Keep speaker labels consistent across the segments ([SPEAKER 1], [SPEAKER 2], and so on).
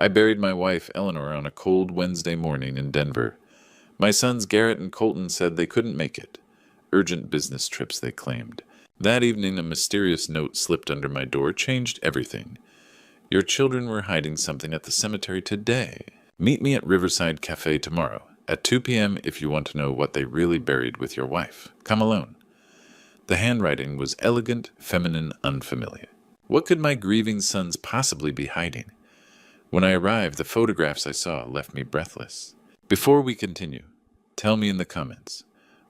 [SPEAKER 1] I buried my wife, Eleanor, on a cold Wednesday morning in Denver. My sons Garrett and Colton said they couldn't make it. Urgent business trips, they claimed. That evening, a mysterious note slipped under my door, changed everything. Your children were hiding something at the cemetery today. Meet me at Riverside Cafe tomorrow, at 2 p.m. if you want to know what they really buried with your wife. Come alone. The handwriting was elegant, feminine, unfamiliar. What could my grieving sons possibly be hiding? When I arrived, the photographs I saw left me breathless. Before we continue, tell me in the comments,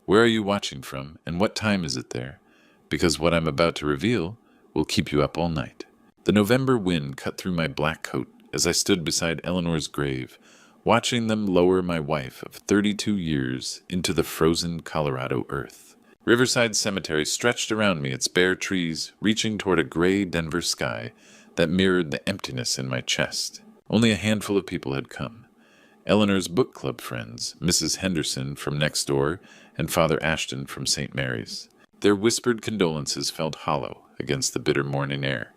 [SPEAKER 1] where are you watching from and what time is it there? Because what I'm about to reveal will keep you up all night. The November wind cut through my black coat as I stood beside Eleanor's grave, watching them lower my wife of 32 years into the frozen Colorado earth. Riverside Cemetery stretched around me, its bare trees reaching toward a gray Denver sky that mirrored the emptiness in my chest. Only a handful of people had come. Eleanor's book club friends, Mrs. Henderson from next door and Father Ashton from St. Mary's. Their whispered condolences felt hollow against the bitter morning air.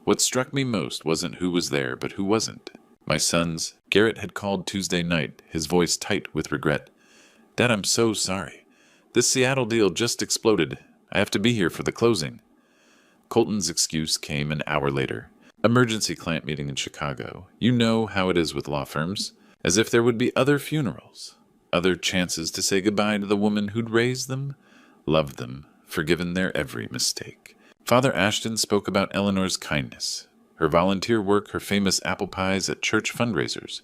[SPEAKER 1] What struck me most wasn't who was there, but who wasn't. My sons. Garrett had called Tuesday night, his voice tight with regret. Dad, I'm so sorry. This Seattle deal just exploded. I have to be here for the closing. Colton's excuse came an hour later. Emergency client meeting in Chicago. You know how it is with law firms. As if there would be other funerals. Other chances to say goodbye to the woman who'd raised them, loved them, forgiven their every mistake. Father Ashton spoke about Eleanor's kindness, her volunteer work, her famous apple pies at church fundraisers.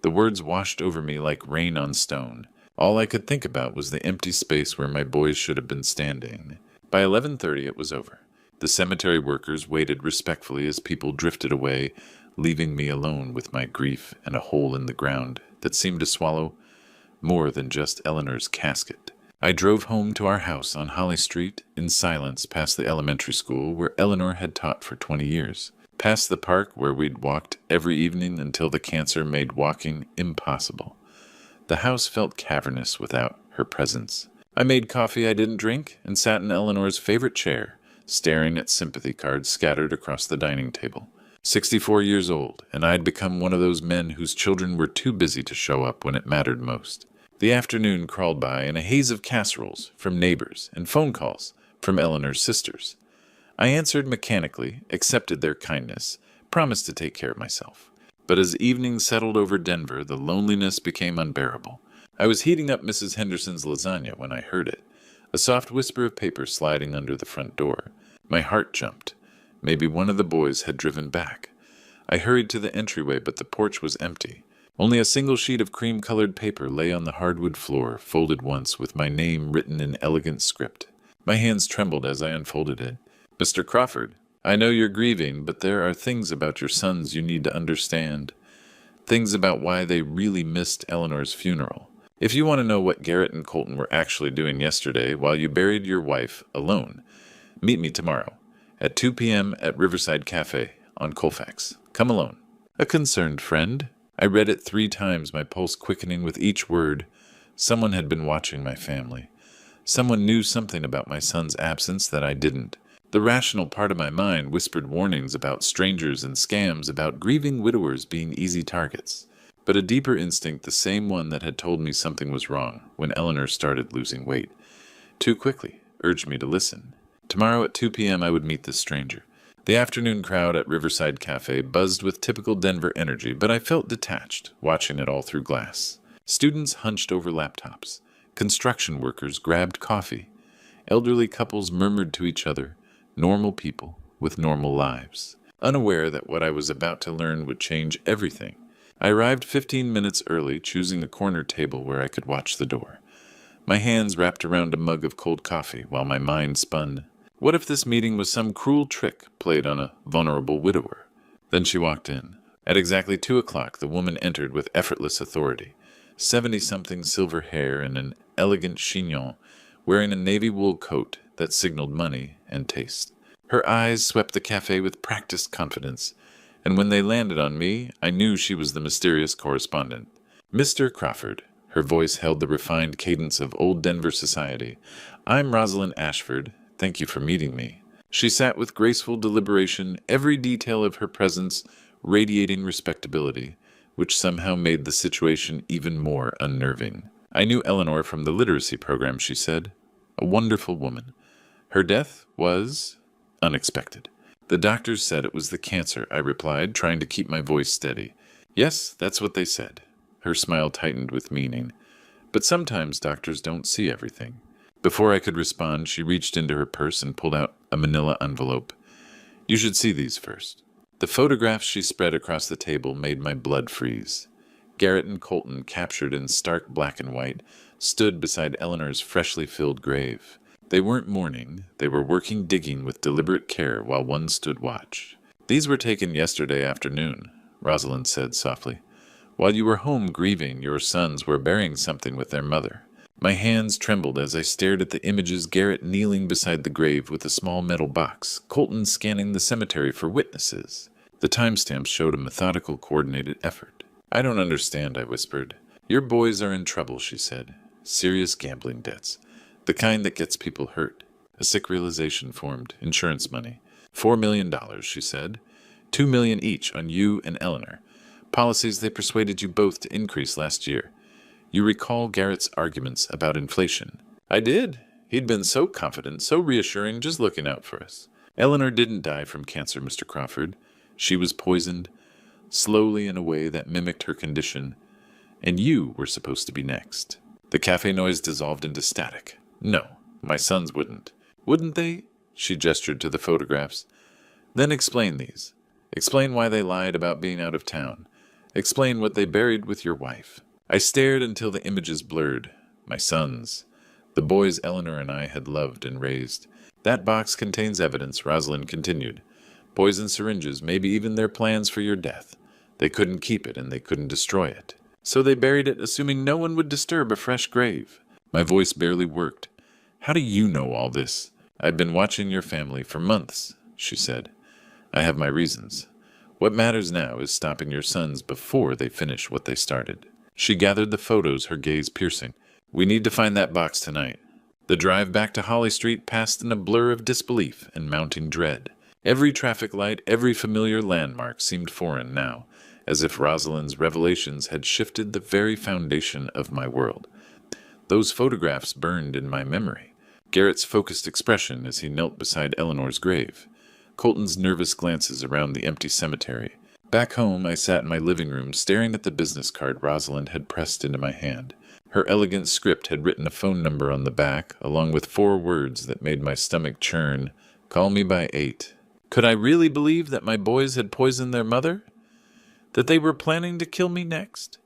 [SPEAKER 1] The words washed over me like rain on stone. All I could think about was the empty space where my boys should have been standing. By 11:30 it was over. The cemetery workers waited respectfully as people drifted away, leaving me alone with my grief and a hole in the ground that seemed to swallow more than just Eleanor's casket. I drove home to our house on Holly Street in silence, past the elementary school where Eleanor had taught for 20 years, past the park where we'd walked every evening until the cancer made walking impossible. The house felt cavernous without her presence. I made coffee I didn't drink and sat in Eleanor's favorite chair, staring at sympathy cards scattered across the dining table. 64 years old, and I'd become one of those men whose children were too busy to show up when it mattered most. The afternoon crawled by in a haze of casseroles from neighbors and phone calls from Eleanor's sisters. I answered mechanically, accepted their kindness, promised to take care of myself. But as evening settled over Denver, the loneliness became unbearable. I was heating up Mrs. Henderson's lasagna when I heard it, a soft whisper of paper sliding under the front door. My heart jumped. Maybe one of the boys had driven back. I hurried to the entryway, but the porch was empty. Only a single sheet of cream-colored paper lay on the hardwood floor, folded once with my name written in elegant script. My hands trembled as I unfolded it. Mr. Crawford, I know you're grieving, but there are things about your sons you need to understand. Things about why they really missed Eleanor's funeral. If you want to know what Garrett and Colton were actually doing yesterday while you buried your wife alone, meet me tomorrow at 2 p.m. at Riverside Cafe on Colfax. Come alone. A concerned friend. I read it 3 times, my pulse quickening with each word. Someone had been watching my family. Someone knew something about my son's absence that I didn't. The rational part of my mind whispered warnings about strangers and scams, about grieving widowers being easy targets. But a deeper instinct, the same one that had told me something was wrong when Eleanor started losing weight, too quickly urged me to listen. Tomorrow at 2 p.m. I would meet this stranger. The afternoon crowd at Riverside Cafe buzzed with typical Denver energy, but I felt detached, watching it all through glass. Students hunched over laptops. Construction workers grabbed coffee. Elderly couples murmured to each other, normal people with normal lives. Unaware that what I was about to learn would change everything, I arrived 15 minutes early, choosing a corner table where I could watch the door. My hands wrapped around a mug of cold coffee while my mind spun. What if this meeting was some cruel trick played on a vulnerable widower? Then she walked in. At exactly 2 o'clock, the woman entered with effortless authority. 70-something silver hair and an elegant chignon, wearing a navy wool coat that signaled money and taste. Her eyes swept the cafe with practiced confidence, and when they landed on me, I knew she was the mysterious correspondent. Mr. Crawford. Her voice held the refined cadence of old Denver society. I'm Rosalind Ashford. Thank you for meeting me. She sat with graceful deliberation, every detail of her presence radiating respectability, which somehow made the situation even more unnerving. I knew Eleanor from the literacy program, she said. A wonderful woman. Her death was unexpected. The doctors said it was the cancer, I replied, trying to keep my voice steady. Yes, that's what they said. Her smile tightened with meaning. But sometimes doctors don't see everything. Before I could respond, she reached into her purse and pulled out a manila envelope. You should see these first. The photographs she spread across the table made my blood freeze. Garrett and Colton, captured in stark black and white, stood beside Eleanor's freshly filled grave. They weren't mourning, they were working digging with deliberate care while one stood watch. These were taken yesterday afternoon, Rosalind said softly. While you were home grieving, your sons were burying something with their mother. My hands trembled as I stared at the images, Garrett kneeling beside the grave with a small metal box, Colton scanning the cemetery for witnesses. The timestamps showed a methodical, coordinated effort. I don't understand, I whispered. Your boys are in trouble, she said. Serious gambling debts. The kind that gets people hurt. A sick realization formed. Insurance money. $4 million, she said. $2 million each on you and Eleanor. Policies they persuaded you both to increase last year. You recall Garrett's arguments about inflation. I did. He'd been so confident, so reassuring, just looking out for us. Eleanor didn't die from cancer, Mr. Crawford. She was poisoned, slowly in a way that mimicked her condition, and you were supposed to be next. The cafe noise dissolved into static. No, my sons wouldn't. Wouldn't they? She gestured to the photographs. Then explain these. Explain why they lied about being out of town. Explain what they buried with your wife. I stared until the images blurred. My sons. The boys Eleanor and I had loved and raised. That box contains evidence, Rosalind continued. Poison syringes, maybe even their plans for your death. They couldn't keep it and they couldn't destroy it. So they buried it, assuming no one would disturb a fresh grave. My voice barely worked. How do you know all this? I've been watching your family for months, she said. I have my reasons. What matters now is stopping your sons before they finish what they started. She gathered the photos, her gaze piercing. We need to find that box tonight. The drive back to Holly Street passed in a blur of disbelief and mounting dread. Every traffic light, every familiar landmark seemed foreign now, as if Rosalind's revelations had shifted the very foundation of my world. Those photographs burned in my memory. Garrett's focused expression as he knelt beside Eleanor's grave. Colton's nervous glances around the empty cemetery. Back home, I sat in my living room staring at the business card Rosalind had pressed into my hand. Her elegant script had written a phone number on the back, along with 4 words that made my stomach churn. Call me by 8. Could I really believe that my boys had poisoned their mother? That they were planning to kill me next?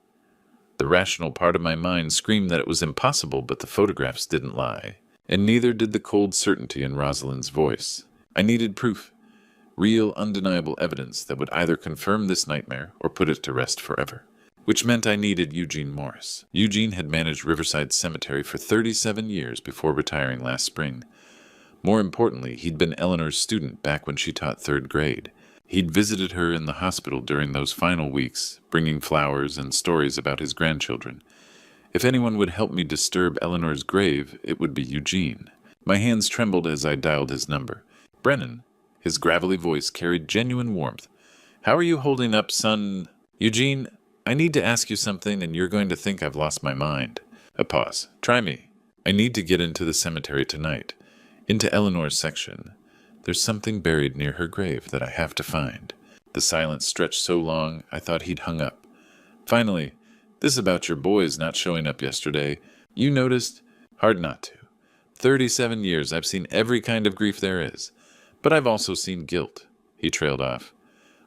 [SPEAKER 1] The rational part of my mind screamed that it was impossible, but the photographs didn't lie. And neither did the cold certainty in Rosalind's voice. I needed proof. Real, undeniable evidence that would either confirm this nightmare or put it to rest forever. Which meant I needed Eugene Morris. Eugene had managed Riverside Cemetery for 37 years before retiring last spring. More importantly, he'd been Eleanor's student back when she taught 3rd grade. He'd visited her in the hospital during those final weeks, bringing flowers and stories about his grandchildren. If anyone would help me disturb Eleanor's grave, it would be Eugene. My hands trembled as I dialed his number. Brennan. His gravelly voice carried genuine warmth. How are you holding up, son? Eugene, I need to ask you something and you're going to think I've lost my mind. A pause. Try me. I need to get into the cemetery tonight. Into Eleanor's section. There's something buried near her grave that I have to find. The silence stretched so long, I thought he'd hung up. Finally, this about your boys not showing up yesterday. You noticed? Hard not to. 37 years I've seen every kind of grief there is. But I've also seen guilt. He trailed off.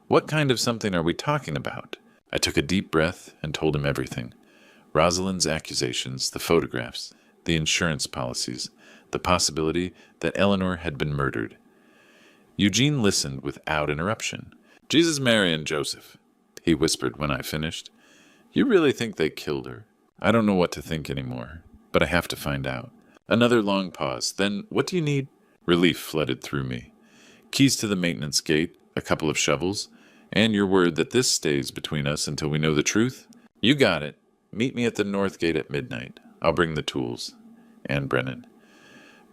[SPEAKER 1] What kind of something are we talking about? I took a deep breath and told him everything. Rosalind's accusations, the photographs, the insurance policies, the possibility that Eleanor had been murdered. Eugene listened without interruption. Jesus, Mary, and Joseph, he whispered when I finished. You really think they killed her? I don't know what to think anymore, but I have to find out. Another long pause. Then, what do you need? Relief flooded through me. Keys to the maintenance gate, a couple of shovels, and your word that this stays between us until we know the truth? You got it. Meet me at the north gate at midnight. I'll bring the tools. And Brennan.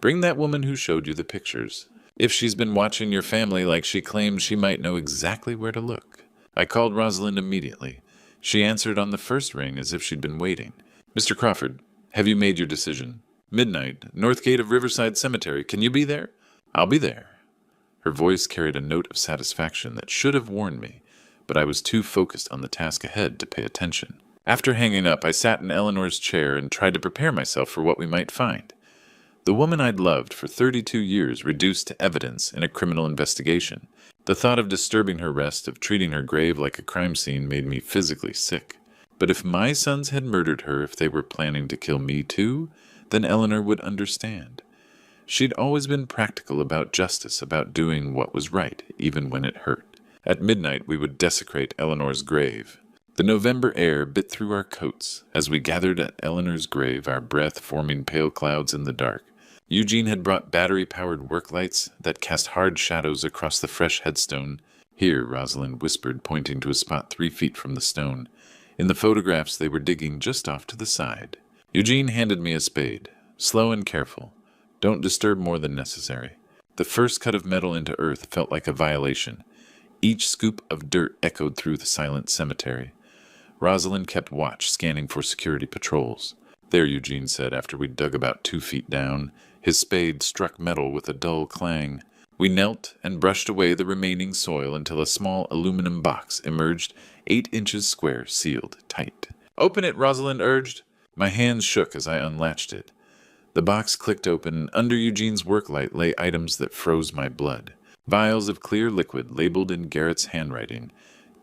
[SPEAKER 1] Bring that woman who showed you the pictures. If she's been watching your family like she claims, she might know exactly where to look. I called Rosalind immediately. She answered on the first ring as if she'd been waiting. Mr. Crawford, have you made your decision? Midnight, north gate of Riverside Cemetery. Can you be there? I'll be there. Her voice carried a note of satisfaction that should have warned me, but I was too focused on the task ahead to pay attention. After hanging up, I sat in Eleanor's chair and tried to prepare myself for what we might find. The woman I'd loved for 32 years reduced to evidence in a criminal investigation. The thought of disturbing her rest, of treating her grave like a crime scene, made me physically sick. But if my sons had murdered her, if they were planning to kill me too, then Eleanor would understand. She'd always been practical about justice, about doing what was right, even when it hurt. At midnight, we would desecrate Eleanor's grave. The November air bit through our coats as we gathered at Eleanor's grave, our breath forming pale clouds in the dark. Eugene had brought battery-powered work lights that cast hard shadows across the fresh headstone. Here, Rosalind whispered, pointing to a spot 3 feet from the stone. In the photographs, they were digging just off to the side. Eugene handed me a spade. Slow and careful. Don't disturb more than necessary. The first cut of metal into earth felt like a violation. Each scoop of dirt echoed through the silent cemetery. Rosalind kept watch, scanning for security patrols. There, Eugene said, after we'd dug about 2 feet down. His spade struck metal with a dull clang. We knelt and brushed away the remaining soil until a small aluminum box emerged, 8 inches square, sealed tight. "Open it," Rosalind urged. My hands shook as I unlatched it. The box clicked open, and under Eugene's worklight lay items that froze my blood. Vials of clear liquid labeled in Garrett's handwriting.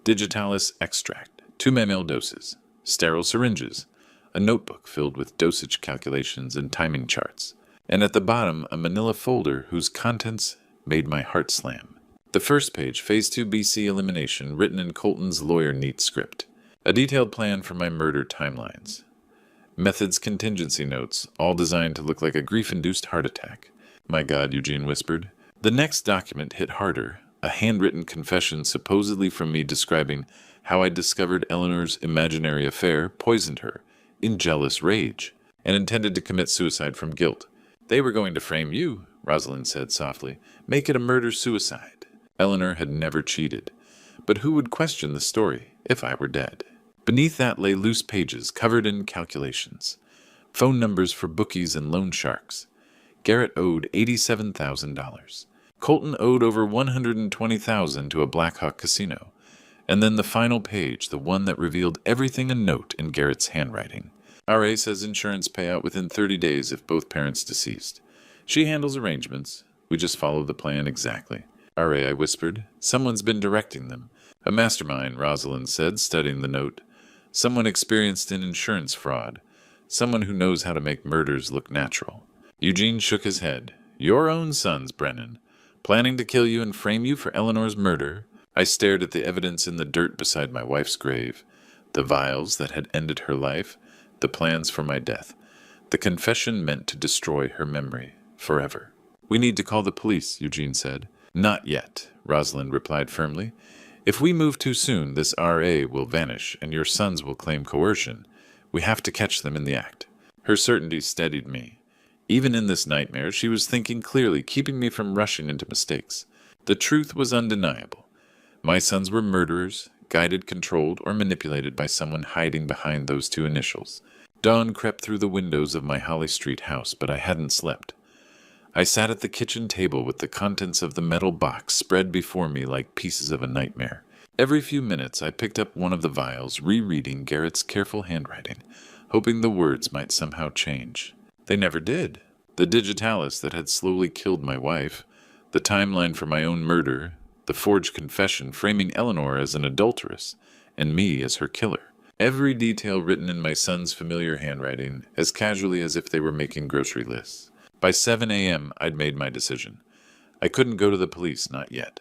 [SPEAKER 1] Digitalis extract, 2 ml doses. Sterile syringes. A notebook filled with dosage calculations and timing charts. And at the bottom, a manila folder whose contents made my heart slam. The first page, Phase 2 BC elimination, written in Colton's lawyer-neat script. A detailed plan for my murder timelines. Methods contingency notes, all designed to look like a grief-induced heart attack. My God, Eugene whispered. The next document hit harder, a handwritten confession supposedly from me describing how I discovered Eleanor's imaginary affair, poisoned her, in jealous rage, and intended to commit suicide from guilt. They were going to frame you, Rosalind said softly. Make it a murder-suicide. Eleanor had never cheated. But who would question the story if I were dead? Beneath that lay loose pages covered in calculations. Phone numbers for bookies and loan sharks. Garrett owed $87,000. Colton owed over $120,000 to a Black Hawk casino. And then the final page, the one that revealed everything, a note in Garrett's handwriting. RA says insurance payout within 30 days if both parents deceased. She handles arrangements. We just follow the plan exactly. RA, I whispered. Someone's been directing them. A mastermind, Rosalind said, studying the note. Someone experienced in insurance fraud. Someone who knows how to make murders look natural. Eugene shook his head. Your own sons, Brennan. Planning to kill you and frame you for Eleanor's murder. I stared at the evidence in the dirt beside my wife's grave. The vials that had ended her life. The plans for my death. The confession meant to destroy her memory. Forever. We need to call the police, Eugene said. Not yet, Rosalind replied firmly. If we move too soon, this RA will vanish, and your sons will claim coercion. We have to catch them in the act. Her certainty steadied me. Even in this nightmare, she was thinking clearly, keeping me from rushing into mistakes. The truth was undeniable. My sons were murderers, guided, controlled, or manipulated by someone hiding behind those 2 initials. Dawn crept through the windows of my Holly Street house, but I hadn't slept. I sat at the kitchen table with the contents of the metal box spread before me like pieces of a nightmare. Every few minutes I picked up one of the vials, rereading Garrett's careful handwriting, hoping the words might somehow change. They never did. The digitalis that had slowly killed my wife, the timeline for my own murder, the forged confession framing Eleanor as an adulteress, and me as her killer. Every detail written in my son's familiar handwriting, as casually as if they were making grocery lists. By 7 a.m., I'd made my decision. I couldn't go to the police, not yet.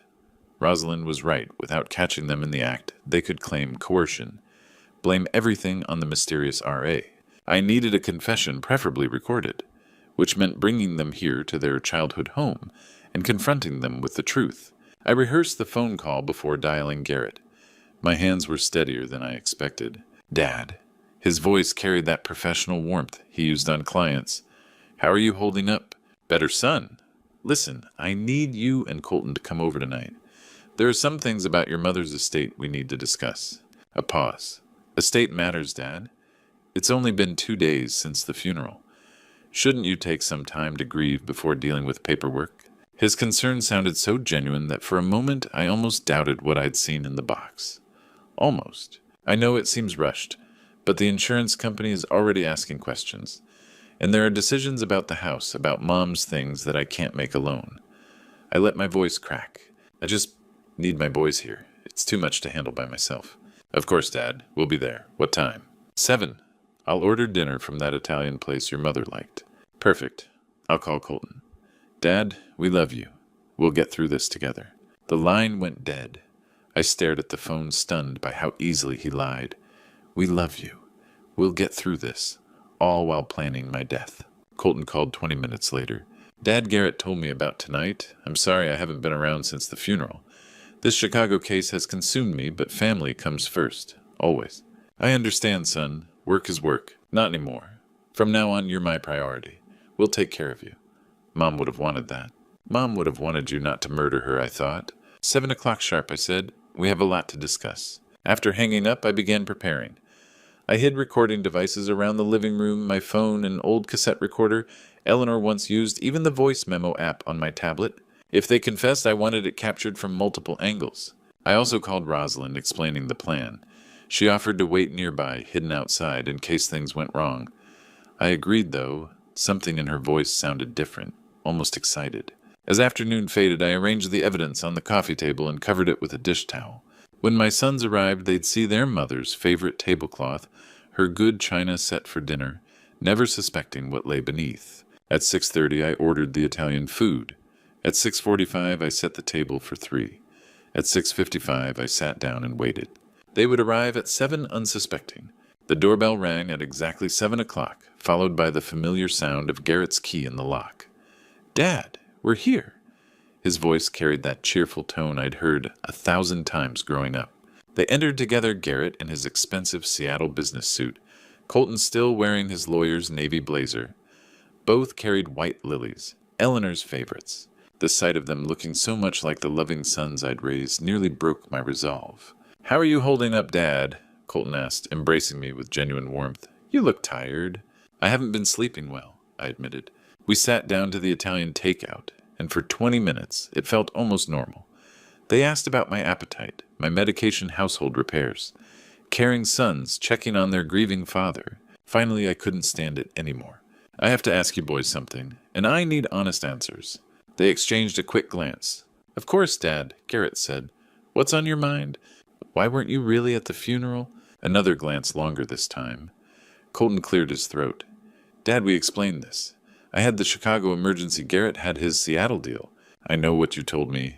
[SPEAKER 1] Rosalind was right. Without catching them in the act, they could claim coercion. Blame everything on the mysterious R.A. I needed a confession, preferably recorded, which meant bringing them here to their childhood home and confronting them with the truth. I rehearsed the phone call before dialing Garrett. My hands were steadier than I expected. Dad. His voice carried that professional warmth he used on clients. How are you holding up? Better, son. Listen, I need you and Colton to come over tonight. There are some things about your mother's estate we need to discuss. A pause. Estate matters, Dad. It's only been 2 days since the funeral. Shouldn't you take some time to grieve before dealing with paperwork? His concern sounded so genuine that for a moment I almost doubted what I'd seen in the box. Almost. I know it seems rushed, but the insurance company is already asking questions. And there are decisions about the house, about Mom's things that I can't make alone. I let my voice crack. I just need my boys here. It's too much to handle by myself. Of course, Dad. We'll be there. What time? 7. I'll order dinner from that Italian place your mother liked. Perfect. I'll call Colton. Dad, we love you. We'll get through this together. The line went dead. I stared at the phone, stunned by how easily he lied. We love you. We'll get through this, all while planning my death. Colton called 20 minutes later. Dad, Garrett told me about tonight. I'm sorry I haven't been around since the funeral. This Chicago case has consumed me, but family comes first. Always. I understand, son. Work is work. Not anymore. From now on, you're my priority. We'll take care of you. Mom would have wanted that. Mom would have wanted you not to murder her, I thought. 7 o'clock sharp, I said. We have a lot to discuss. After hanging up, I began preparing. I hid recording devices around the living room, my phone, an old cassette recorder Eleanor once used, even the voice memo app on my tablet. If they confessed, I wanted it captured from multiple angles. I also called Rosalind, explaining the plan. She offered to wait nearby, hidden outside, in case things went wrong. I agreed, though. Something in her voice sounded different, almost excited. As afternoon faded, I arranged the evidence on the coffee table and covered it with a dish towel. When my sons arrived, they'd see their mother's favorite tablecloth, her good china set for dinner, never suspecting what lay beneath. At 6:30, I ordered the Italian food. At 6:45, I set the table for 3. At 6:55, I sat down and waited. They would arrive at 7 unsuspecting. The doorbell rang at exactly 7 o'clock, followed by the familiar sound of Garrett's key in the lock. Dad, we're here. His voice carried that cheerful tone I'd heard 1,000 times growing up. They entered together, Garrett in his expensive Seattle business suit, Colton still wearing his lawyer's navy blazer. Both carried white lilies, Eleanor's favorites. The sight of them looking so much like the loving sons I'd raised nearly broke my resolve. How are you holding up, Dad? Colton asked, embracing me with genuine warmth. You look tired. I haven't been sleeping well, I admitted. We sat down to the Italian takeout, and for 20 minutes it felt almost normal. They asked about my appetite, my medication, household repairs. Caring sons checking on their grieving father. Finally, I couldn't stand it anymore. I have to ask you boys something, and I need honest answers. They exchanged a quick glance. Of course, Dad, Garrett said. What's on your mind? Why weren't you really at the funeral? Another glance longer this time. Colton cleared his throat. Dad, we explained this. I had the Chicago emergency. Garrett had his Seattle deal. I know what you told me.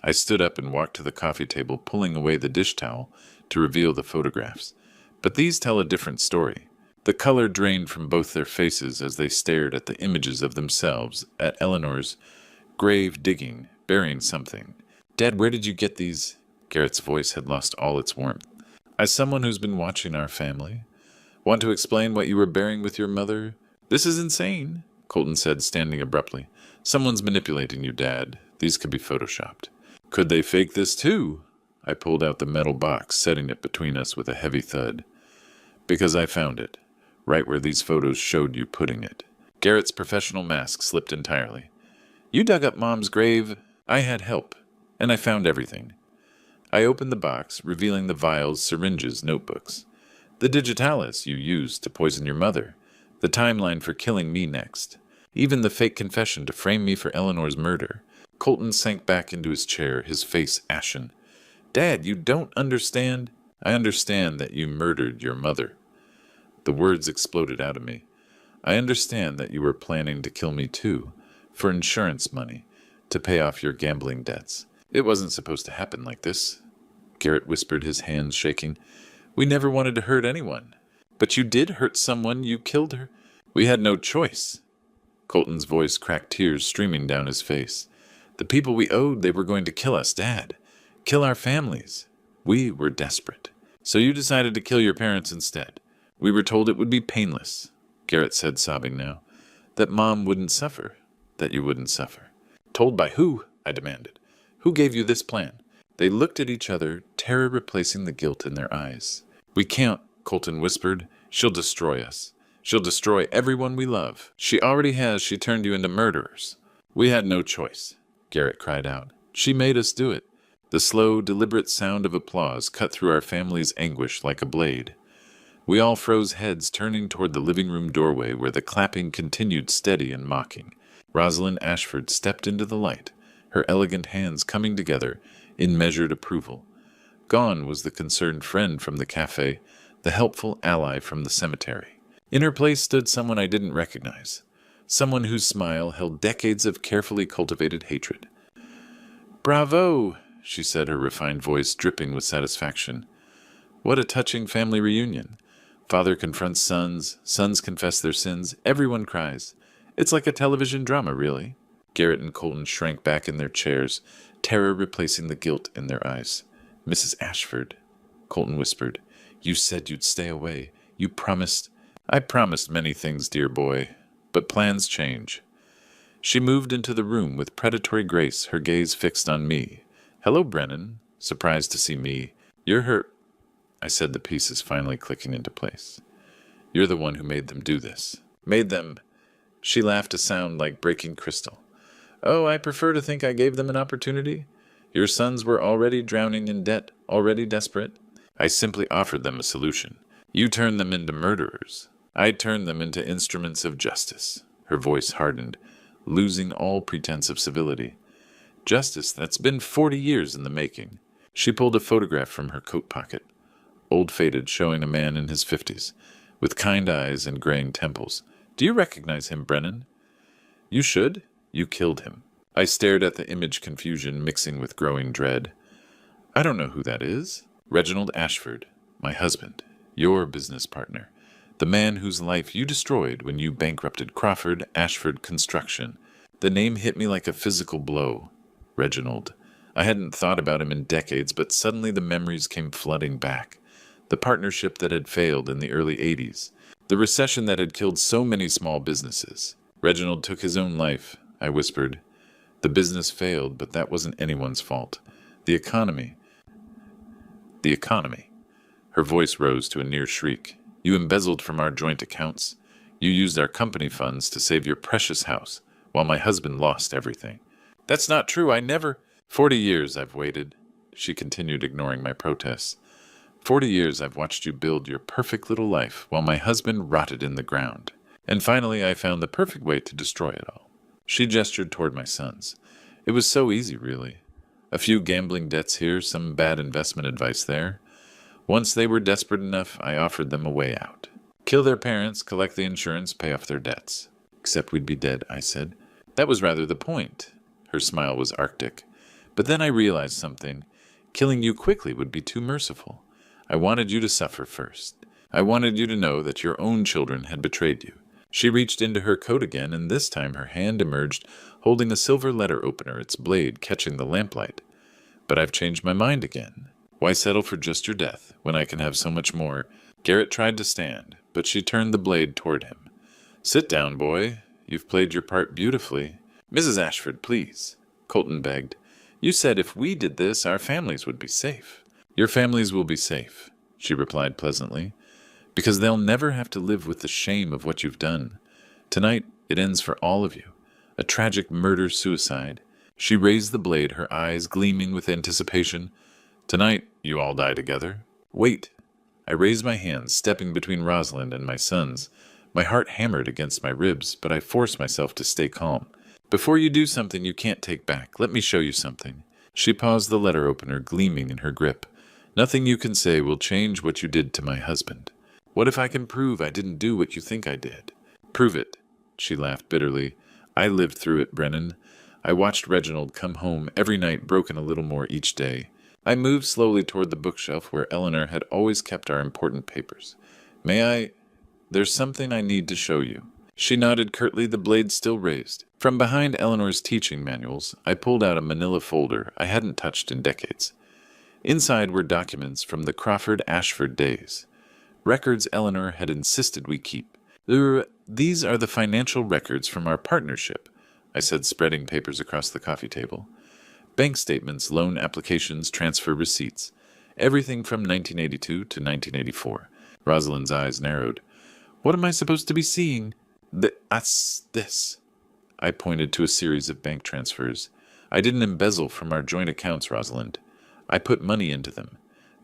[SPEAKER 1] I stood up and walked to the coffee table, pulling away the dish towel to reveal the photographs. But these tell a different story. The color drained from both their faces as they stared at the images of themselves, at Eleanor's grave digging, burying something. Dad, where did you get these? Garrett's voice had lost all its warmth. As someone who's been watching our family, want to explain what you were burying with your mother? This is insane, Colton said, standing abruptly. Someone's manipulating you, Dad. These could be photoshopped. Could they fake this too? I pulled out the metal box, setting it between us with a heavy thud. Because I found it, right where these photos showed you putting it. Garrett's professional mask slipped entirely. You dug up Mom's grave. I had help, and I found everything. I opened the box, revealing the vials, syringes, notebooks. The digitalis you used to poison your mother. The timeline for killing me next. Even the fake confession to frame me for Eleanor's murder. Colton sank back into his chair, his face ashen. Dad, you don't understand. I understand that you murdered your mother. The words exploded out of me. I understand that you were planning to kill me too, for insurance money, to pay off your gambling debts. It wasn't supposed to happen like this. Garrett whispered, his hands shaking. We never wanted to hurt anyone. But you did hurt someone. You killed her. We had no choice. Colton's voice cracked, tears streaming down his face. The people we owed, they were going to kill us, Dad. Kill our families. We were desperate. So you decided to kill your parents instead. We were told it would be painless, Garrett said, sobbing now. That Mom wouldn't suffer. That you wouldn't suffer. Told by who? I demanded. Who gave you this plan? They looked at each other, terror replacing the guilt in their eyes. "We can't," Colton whispered. "She'll destroy us. She'll destroy everyone we love. She already has. She turned you into murderers." "We had no choice," Garrett cried out. "She made us do it." The slow, deliberate sound of applause cut through our family's anguish like a blade. We all froze heads, turning toward the living room doorway where the clapping continued steady and mocking. Rosalind Ashford stepped into the light, her elegant hands coming together in measured approval. Gone was the concerned friend from the cafe, the helpful ally from the cemetery. In her place stood someone I didn't recognize, someone whose smile held decades of carefully cultivated hatred. "Bravo!" she said, her refined voice dripping with satisfaction. "What a touching family reunion. Father confronts sons, sons confess their sins, everyone cries. It's like a television drama, really." Garrett and Colton shrank back in their chairs, terror replacing the guilt in their eyes. "Mrs. Ashford," Colton whispered, "you said you'd stay away. You promised—" "I promised many things, dear boy, but plans change." She moved into the room with predatory grace, her gaze fixed on me. "Hello, Brennan. Surprised to see me. You're her—" I said, the pieces finally clicking into place. "You're the one who made them do this. Made them—" She laughed, a sound like breaking crystal. "Oh, I prefer to think I gave them an opportunity. Your sons were already drowning in debt, already desperate. I simply offered them a solution. You turned them into murderers. I turned them into instruments of justice." Her voice hardened, losing all pretense of civility. "Justice that's been 40 years in the making." She pulled a photograph from her coat pocket, old faded, showing a man in his 50s, with kind eyes and graying temples. "Do you recognize him, Brennan?" "You should. You killed him." I stared at the image, confusion mixing with growing dread. "I don't know who that is." "Reginald Ashford, my husband, your business partner, the man whose life you destroyed when you bankrupted Crawford Ashford Construction." The name hit me like a physical blow. Reginald. I hadn't thought about him in decades, but suddenly the memories came flooding back. The partnership that had failed in the early 80s. The recession that had killed so many small businesses. "Reginald took his own life," I whispered. "The business failed, but that wasn't anyone's fault. The economy." "The economy." Her voice rose to a near shriek. "You embezzled from our joint accounts. You used our company funds to save your precious house, while my husband lost everything." "That's not true. I never—" "40 years I've waited," she continued, ignoring my protests. 40 years I've watched you build your perfect little life while my husband rotted in the ground. And finally I found the perfect way to destroy it all." She gestured toward my sons. "It was so easy, really. A few gambling debts here, some bad investment advice there. Once they were desperate enough, I offered them a way out. Kill their parents, collect the insurance, pay off their debts." "Except we'd be dead," I said. "That was rather the point." Her smile was arctic. "But then I realized something. Killing you quickly would be too merciful. I wanted you to suffer first. I wanted you to know that your own children had betrayed you." She reached into her coat again, and this time her hand emerged, holding a silver letter opener, its blade catching the lamplight. "But I've changed my mind again. Why settle for just your death, when I can have so much more?" Garrett tried to stand, but she turned the blade toward him. "Sit down, boy. You've played your part beautifully." "Mrs. Ashford, please," Colton begged. "You said if we did this, our families would be safe." "Your families will be safe," she replied pleasantly, "because they'll never have to live with the shame of what you've done. Tonight, it ends for all of you. A tragic murder-suicide." She raised the blade, her eyes gleaming with anticipation. "Tonight, you all die together." "Wait." I raised my hands, stepping between Rosalind and my sons. My heart hammered against my ribs, but I forced myself to stay calm. "Before you do something you can't take back, let me show you something." She paused, the letter opener gleaming in her grip. "Nothing you can say will change what you did to my husband." "What if I can prove I didn't do what you think I did?" "Prove it." She laughed bitterly. "I lived through it, Brennan. I watched Reginald come home every night, broken a little more each day." I moved slowly toward the bookshelf where Eleanor had always kept our important papers. "May I—" "There's something I need to show you." She nodded curtly, the blade still raised. From behind Eleanor's teaching manuals, I pulled out a manila folder I hadn't touched in decades. Inside were documents from the Crawford Ashford days. Records Eleanor had insisted we keep. "These are the financial records from our partnership," I said, spreading papers across the coffee table. Bank statements, loan applications, transfer receipts. Everything from 1982 to 1984. Rosalind's eyes narrowed. What am I supposed to be seeing? That's this. I pointed to a series of bank transfers. I didn't embezzle from our joint accounts, Rosalind. I put money into them.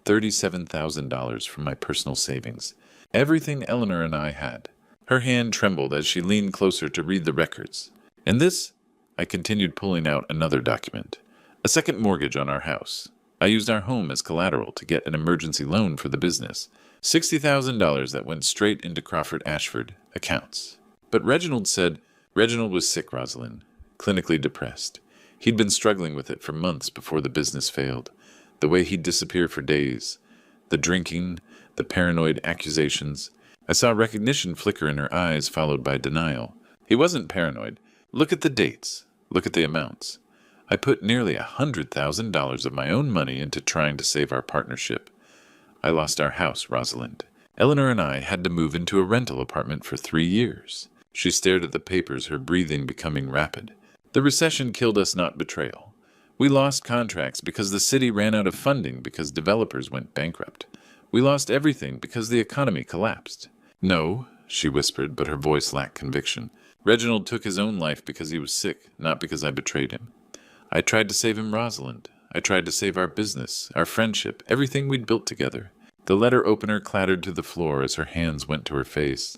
[SPEAKER 1] $37,000 from my personal savings. Everything Eleanor and I had. Her hand trembled as she leaned closer to read the records. And this? I continued, pulling out another document. A second mortgage on our house. I used our home as collateral to get an emergency loan for the business. $60,000 that went straight into Crawford Ashford accounts. But Reginald said Reginald was sick, Rosalind, clinically depressed. He'd been struggling with it for months before the business failed. The way he'd disappear for days. The drinking, the paranoid accusations. I saw recognition flicker in her eyes, followed by denial. He wasn't paranoid. Look at the dates. Look at the amounts. I put nearly $100,000 of my own money into trying to save our partnership. I lost our house, Rosalind. Eleanor and I had to move into a rental apartment for 3 years. She stared at the papers, her breathing becoming rapid. The recession killed us, not betrayal. We lost contracts because the city ran out of funding, because developers went bankrupt. We lost everything because the economy collapsed. No, she whispered, but her voice lacked conviction. Reginald took his own life because he was sick, not because I betrayed him. I tried to save him, Rosalind. I tried to save our business, our friendship, everything we'd built together. The letter opener clattered to the floor as her hands went to her face.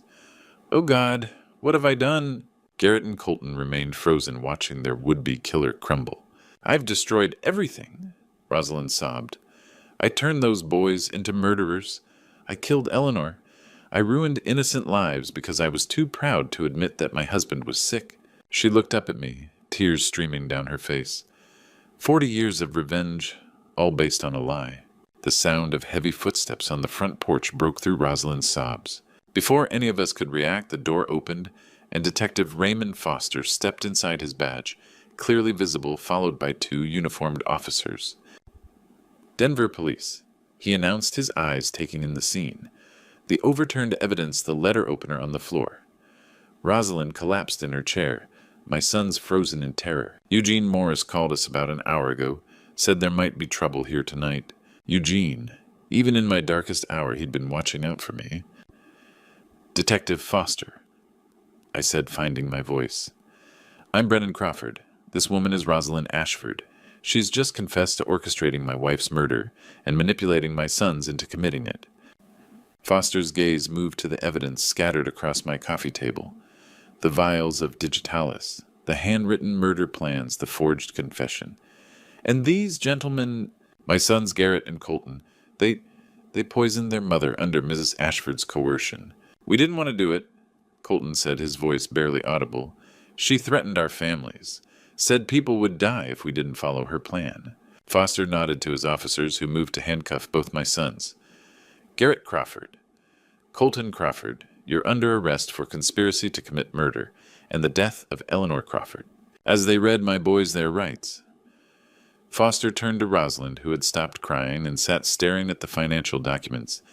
[SPEAKER 1] Oh God, what have I done? Garrett and Colton remained frozen, watching their would-be killer crumble. I've destroyed everything, Rosalind sobbed. I turned those boys into murderers. I killed Eleanor. I ruined innocent lives because I was too proud to admit that my husband was sick. She looked up at me, tears streaming down her face. 40 years of revenge, all based on a lie. The sound of heavy footsteps on the front porch broke through Rosalind's sobs. Before any of us could react, the door opened, and Detective Raymond Foster stepped inside his badge, clearly visible, followed by 2 uniformed officers. Denver Police. He announced, his eyes taking in the scene. The overturned evidence, the letter opener on the floor. Rosalind collapsed in her chair, my sons frozen in terror. Eugene Morris called us about an hour ago, said there might be trouble here tonight. Eugene. Even in my darkest hour, he'd been watching out for me. Detective Foster, I said, finding my voice. I'm Brennan Crawford. This woman is Rosalind Ashford. She's just confessed to orchestrating my wife's murder and manipulating my sons into committing it. Foster's gaze moved to the evidence scattered across my coffee table. The vials of digitalis, the handwritten murder plans, the forged confession. And these gentlemen, my sons Garrett and Colton, they poisoned their mother under Mrs. Ashford's coercion. We didn't want to do it, Colton said, his voice barely audible. She threatened our families, said people would die if we didn't follow her plan. Foster nodded to his officers, who moved to handcuff both my sons. Garrett Crawford. Colton Crawford, you're under arrest for conspiracy to commit murder and the death of Eleanor Crawford. As they read my boys their rights, Foster turned to Rosalind, who had stopped crying and sat staring at the financial documents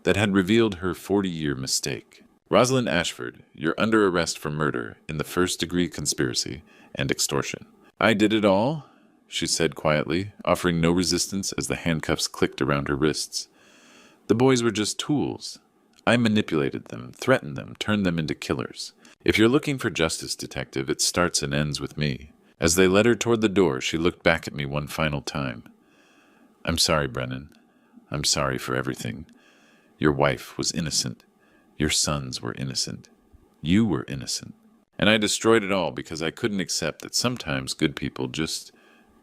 [SPEAKER 1] that had revealed her 40-year mistake. Rosalind Ashford, you're under arrest for murder in the first-degree conspiracy and extortion. I did it all, she said quietly, offering no resistance as the handcuffs clicked around her wrists. The boys were just tools. I manipulated them, threatened them, turned them into killers. If you're looking for justice, detective, it starts and ends with me. As they led her toward the door, she looked back at me one final time. I'm sorry, Brennan. I'm sorry for everything. Your wife was innocent. Your sons were innocent. You were innocent. And I destroyed it all because I couldn't accept that sometimes good people just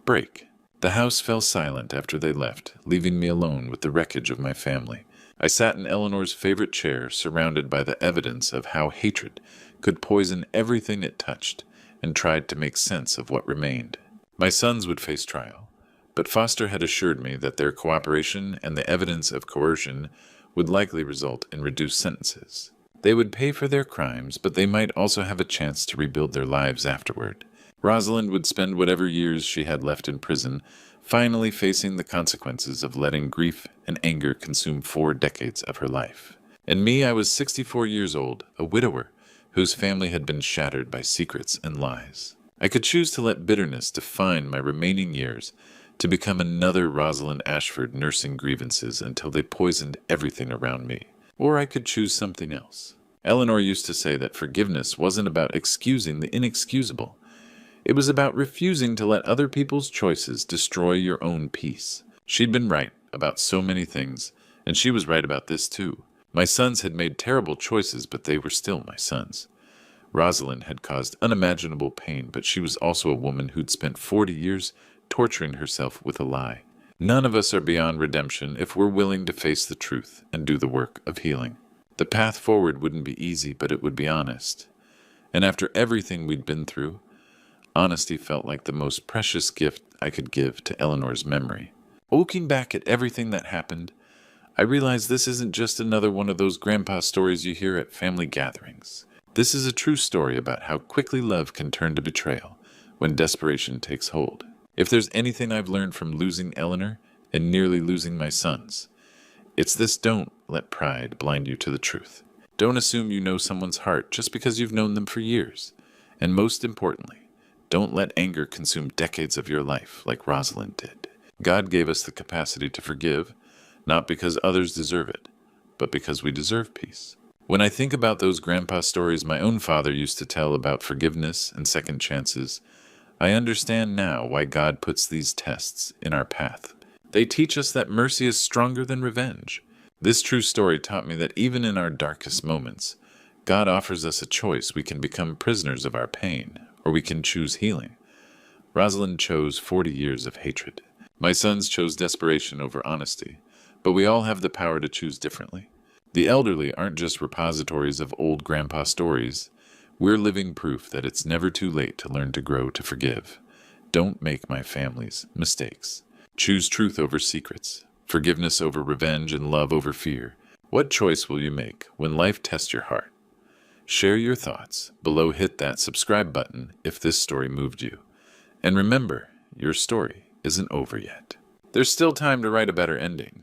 [SPEAKER 1] break. The house fell silent after they left, leaving me alone with the wreckage of my family. I sat in Eleanor's favorite chair, surrounded by the evidence of how hatred could poison everything it touched, and tried to make sense of what remained. My sons would face trial, but Foster had assured me that their cooperation and the evidence of coercion would likely result in reduced sentences. They would pay for their crimes, but they might also have a chance to rebuild their lives afterward. Rosalind would spend whatever years she had left in prison, finally facing the consequences of letting grief and anger consume 4 decades of her life. And me, I was 64 years old, a widower, whose family had been shattered by secrets and lies. I could choose to let bitterness define my remaining years, to become another Rosalind Ashford nursing grievances until they poisoned everything around me. Or I could choose something else. Eleanor used to say that forgiveness wasn't about excusing the inexcusable. It was about refusing to let other people's choices destroy your own peace. She'd been right about so many things, and she was right about this too. My sons had made terrible choices, but they were still my sons. Rosalind had caused unimaginable pain, but she was also a woman who'd spent 40 years torturing herself with a lie. None of us are beyond redemption if we're willing to face the truth and do the work of healing. The path forward wouldn't be easy, but it would be honest. And after everything we'd been through, honesty felt like the most precious gift I could give to Eleanor's memory. Looking back at everything that happened, I realized this isn't just another one of those grandpa stories you hear at family gatherings. This is a true story about how quickly love can turn to betrayal when desperation takes hold. If there's anything I've learned from losing Eleanor and nearly losing my sons, it's this: don't let pride blind you to the truth. Don't assume you know someone's heart just because you've known them for years. And most importantly, don't let anger consume decades of your life like Rosalind did. God gave us the capacity to forgive, not because others deserve it, but because we deserve peace. When I think about those grandpa stories my own father used to tell about forgiveness and second chances, I understand now why God puts these tests in our path. They teach us that mercy is stronger than revenge. This true story taught me that even in our darkest moments, God offers us a choice. We can become prisoners of our pain, or we can choose healing. Rosalind chose 40 years of hatred. My sons chose desperation over honesty, but we all have the power to choose differently. The elderly aren't just repositories of old grandpa stories. We're living proof that it's never too late to learn to grow to forgive. Don't make my family's mistakes. Choose truth over secrets, forgiveness over revenge, and love over fear. What choice will you make when life tests your heart? Share your thoughts. Below, hit that subscribe button if this story moved you. And remember, your story isn't over yet. There's still time to write a better ending.